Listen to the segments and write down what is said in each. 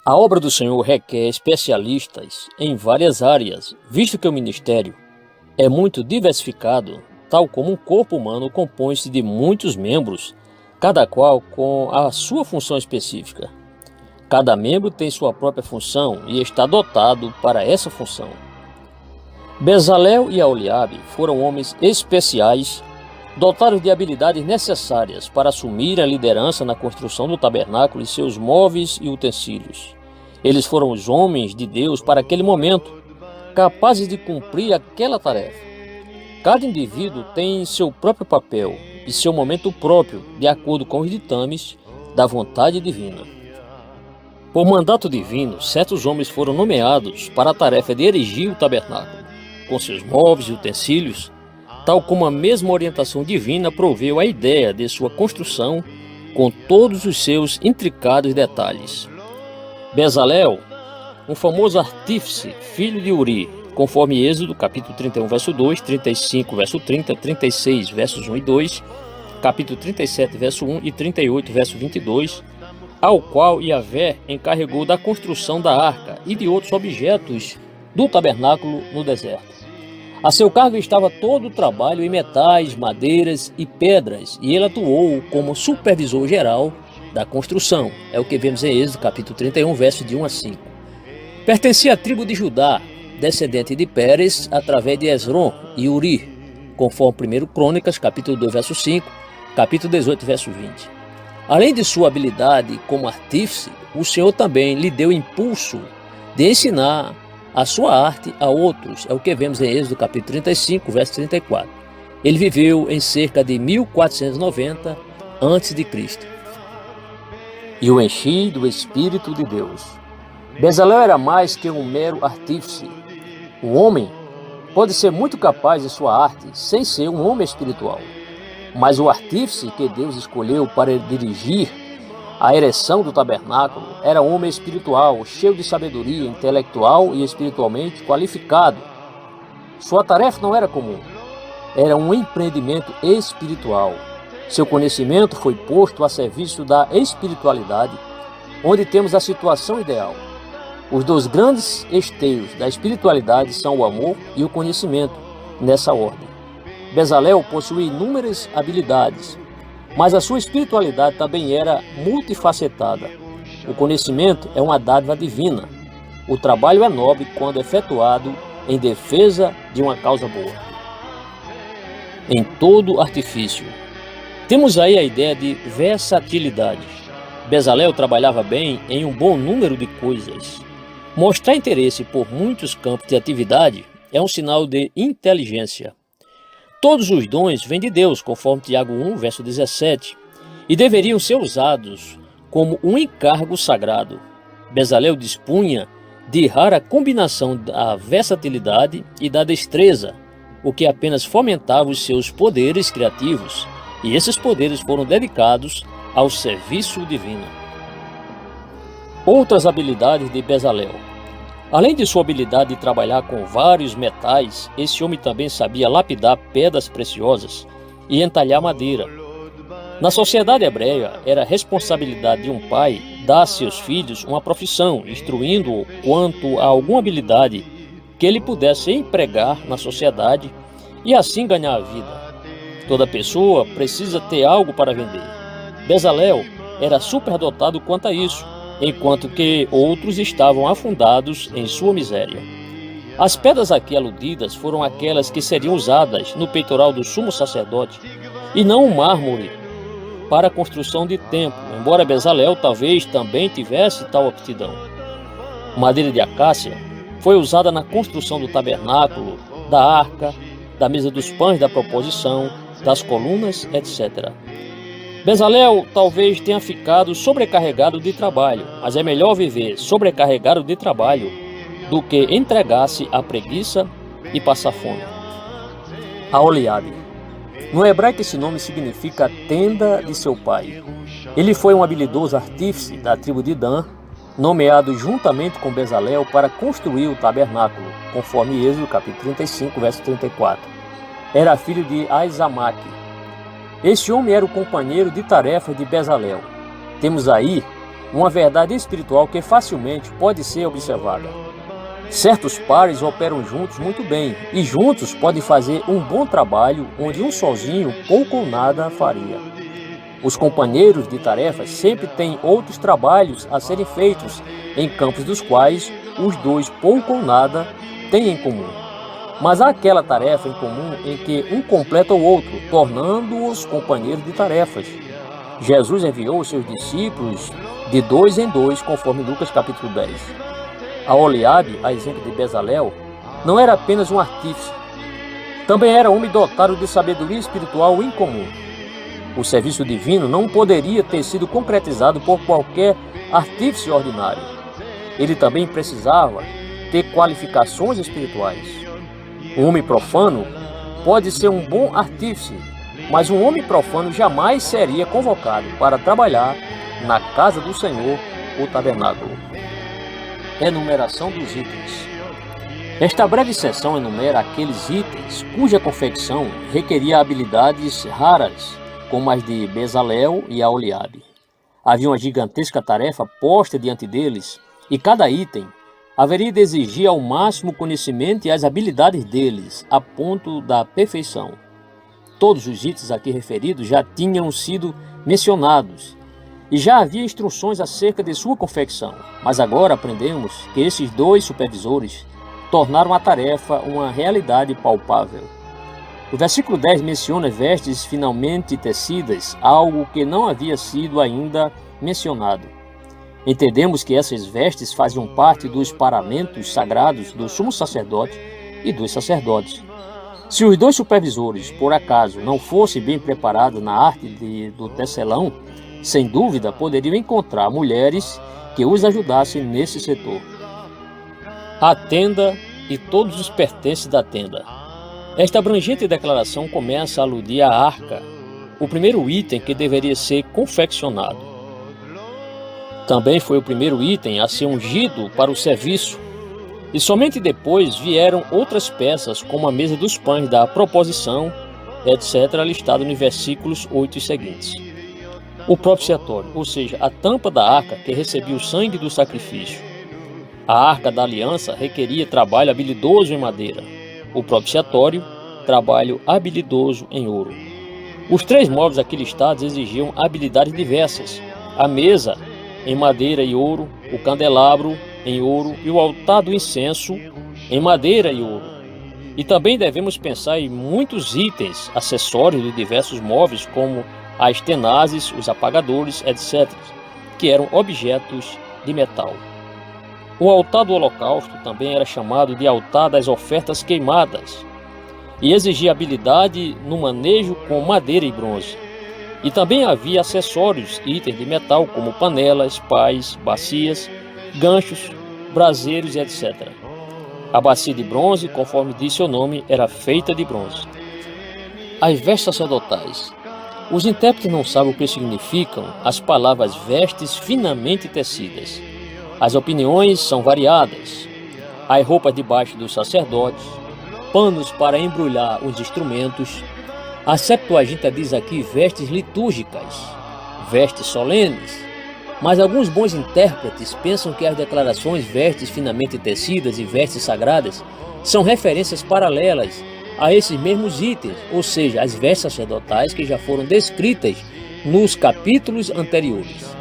A obra do Senhor requer especialistas em várias áreas, visto que o ministério é muito diversificado, tal como um corpo humano compõe-se de muitos membros, cada qual com a sua função específica. Cada membro tem sua própria função e está dotado para essa função. Bezalel e Aholiabe foram homens especiais, dotados de habilidades necessárias para assumir a liderança na construção do tabernáculo e seus móveis e utensílios. Eles foram os homens de Deus para aquele momento, capazes de cumprir aquela tarefa. Cada indivíduo tem seu próprio papel e seu momento próprio, de acordo com os ditames da vontade divina. Por mandato divino, certos homens foram nomeados para a tarefa de erigir o tabernáculo, com seus móveis e utensílios, tal como a mesma orientação divina proveu a ideia de sua construção com todos os seus intricados detalhes. Bezalel, um famoso artífice, filho de Uri, conforme Êxodo, capítulo 31, verso 2, 35, verso 30, 36, versos 1 e 2, capítulo 37, verso 1 e 38, verso 22, ao qual Yahvé encarregou da construção da arca e de outros objetos do tabernáculo no deserto. A seu cargo estava todo o trabalho em metais, madeiras e pedras, e ele atuou como supervisor geral da construção. É o que vemos em Êxodo, capítulo 31, versos de 1 a 5. Pertencia à tribo de Judá, descendente de Pérez, através de Esrom e Uri, conforme 1 Crônicas, capítulo 2, verso 5, capítulo 18, verso 20. Além de sua habilidade como artífice, o Senhor também lhe deu impulso de ensinar a sua arte a outros, é o que vemos em Êxodo capítulo 35, verso 34. Ele viveu em cerca de 1490 a.C. E o enchi do Espírito de Deus. Bezalel era mais que um mero artífice. O homem pode ser muito capaz de sua arte sem ser um homem espiritual. Mas o artífice que Deus escolheu para dirigir a ereção do tabernáculo era um homem espiritual, cheio de sabedoria, intelectual e espiritualmente qualificado. Sua tarefa não era comum, era um empreendimento espiritual. Seu conhecimento foi posto a serviço da espiritualidade, onde temos a situação ideal. Os dois grandes esteios da espiritualidade são o amor e o conhecimento, nessa ordem. Bezalel possuía inúmeras habilidades, mas a sua espiritualidade também era multifacetada. O conhecimento é uma dádiva divina. O trabalho é nobre quando efetuado em defesa de uma causa boa. Em todo artifício. Temos aí a ideia de versatilidade. Bezalel trabalhava bem em um bom número de coisas. Mostrar interesse por muitos campos de atividade é um sinal de inteligência. Todos os dons vêm de Deus, conforme Tiago 1, verso 17, e deveriam ser usados como um encargo sagrado. Bezalel dispunha de rara combinação da versatilidade e da destreza, o que apenas fomentava os seus poderes criativos, e esses poderes foram dedicados ao serviço divino. Outras habilidades de Bezalel. Além de sua habilidade de trabalhar com vários metais, esse homem também sabia lapidar pedras preciosas e entalhar madeira. Na sociedade hebreia, era responsabilidade de um pai dar a seus filhos uma profissão, instruindo-o quanto a alguma habilidade que ele pudesse empregar na sociedade e assim ganhar a vida. Toda pessoa precisa ter algo para vender. Bezalel era superdotado quanto a isso, enquanto que outros estavam afundados em sua miséria. As pedras aqui aludidas foram aquelas que seriam usadas no peitoral do sumo sacerdote, e não o mármore para a construção de templo, embora Bezalel talvez também tivesse tal aptidão. Madeira de acácia foi usada na construção do tabernáculo, da arca, da mesa dos pães da proposição, das colunas, etc. Bezalel talvez tenha ficado sobrecarregado de trabalho, mas é melhor viver sobrecarregado de trabalho do que entregar-se à preguiça e passar fome. Aholiabe. No hebraico esse nome significa tenda de seu pai. Ele foi um habilidoso artífice da tribo de Dan, nomeado juntamente com Bezalel para construir o tabernáculo, conforme Êxodo capítulo 35, verso 34. Era filho de Aizamaque. Este homem era o companheiro de tarefa de Bezalel. Temos aí uma verdade espiritual que facilmente pode ser observada. Certos pares operam juntos muito bem e juntos podem fazer um bom trabalho onde um sozinho pouco ou nada faria. Os companheiros de tarefas sempre têm outros trabalhos a serem feitos em campos dos quais os dois pouco ou nada têm em comum. Mas há aquela tarefa em comum em que um completa o outro, tornando-os companheiros de tarefas. Jesus enviou os seus discípulos de 2 em 2, conforme Lucas capítulo 10. Aholiabe, a exemplo de Bezalel, não era apenas um artífice, também era homem dotado de sabedoria espiritual incomum. O serviço divino não poderia ter sido concretizado por qualquer artífice ordinário. Ele também precisava ter qualificações espirituais. Um homem profano pode ser um bom artífice, mas um homem profano jamais seria convocado para trabalhar na casa do Senhor, o tabernáculo. Enumeração dos itens. Esta breve seção enumera aqueles itens cuja confecção requeria habilidades raras, como as de Bezalel e Aholiabe. Havia uma gigantesca tarefa posta diante deles, e cada item haveria de exigir ao máximo conhecimento e as habilidades deles, a ponto da perfeição. Todos os itens aqui referidos já tinham sido mencionados, e já havia instruções acerca de sua confecção, mas agora aprendemos que esses dois supervisores tornaram a tarefa uma realidade palpável. O versículo 10 menciona vestes finamente tecidas, algo que não havia sido ainda mencionado. Entendemos que essas vestes faziam parte dos paramentos sagrados do sumo sacerdote e dos sacerdotes. Se os dois supervisores, por acaso, não fossem bem preparados na arte do tecelão, sem dúvida poderiam encontrar mulheres que os ajudassem nesse setor. A tenda e todos os pertences da tenda. Esta abrangente declaração começa a aludir à arca, o primeiro item que deveria ser confeccionado. Também foi o primeiro item a ser ungido para o serviço, e somente depois vieram outras peças, como a mesa dos pães da proposição, etc., listado nos versículos 8 e seguintes. O propiciatório, ou seja, a tampa da arca que recebia o sangue do sacrifício. A arca da aliança requeria trabalho habilidoso em madeira. O propiciatório, trabalho habilidoso em ouro. Os 3 móveis aqui listados exigiam habilidades diversas. A mesa em madeira e ouro, o candelabro em ouro e o altar do incenso em madeira e ouro. E também devemos pensar em muitos itens, acessórios de diversos móveis, como as tenazes, os apagadores, etc., que eram objetos de metal. O altar do holocausto também era chamado de altar das ofertas queimadas e exigia habilidade no manejo com madeira e bronze. E também havia acessórios, itens de metal como panelas, pás, bacias, ganchos, braseiros e etc. A bacia de bronze, conforme disse o nome, era feita de bronze. As vestes sacerdotais. Os intérpretes não sabem o que significam as palavras vestes finamente tecidas. As opiniões são variadas. As roupas debaixo dos sacerdotes, panos para embrulhar os instrumentos. A Septuaginta diz aqui vestes litúrgicas, vestes solenes. Mas alguns bons intérpretes pensam que as declarações vestes finamente tecidas e vestes sagradas são referências paralelas a esses mesmos itens, ou seja, as vestes sacerdotais que já foram descritas nos capítulos anteriores.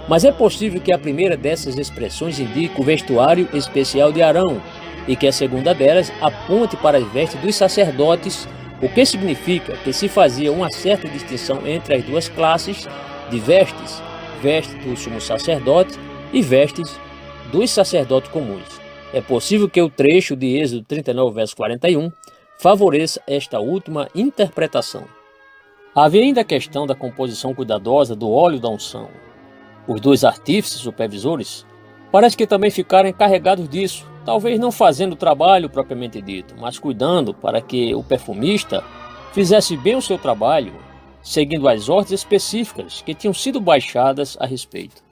Mas é possível que a primeira dessas expressões indique o vestuário especial de Arão e que a segunda delas aponte para as vestes dos sacerdotes, o que significa que se fazia uma certa distinção entre as duas classes de vestes, vestes do sumo sacerdote e vestes dos sacerdotes comuns. É possível que o trecho de Êxodo 39, verso 41, favoreça esta última interpretação. Havia ainda a questão da composição cuidadosa do óleo da unção. Os 2 artífices supervisores parece que também ficaram encarregados disso, talvez não fazendo o trabalho propriamente dito, mas cuidando para que o perfumista fizesse bem o seu trabalho, seguindo as ordens específicas que tinham sido baixadas a respeito.